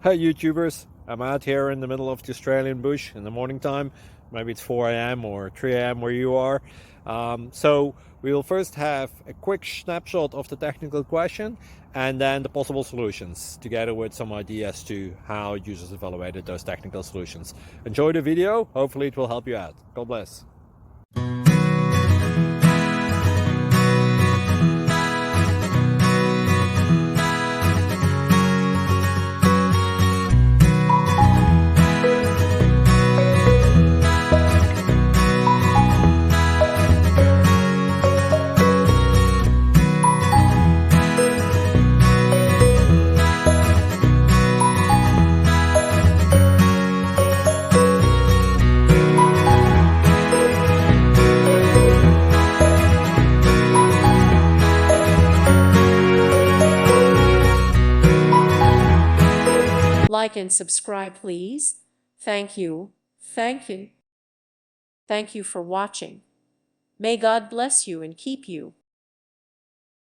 Hey YouTubers, I'm out here in the middle of the Australian bush in the morning time. Maybe it's 4 a.m. or 3 a.m. where you are. So we will first have a quick snapshot of the technical question and then the possible solutions, together with some ideas to how users evaluated those technical solutions. Enjoy the video, hopefully it will help you out. God bless. Like and subscribe, please. Thank you. Thank you. Thank you for watching. May God bless you and keep you.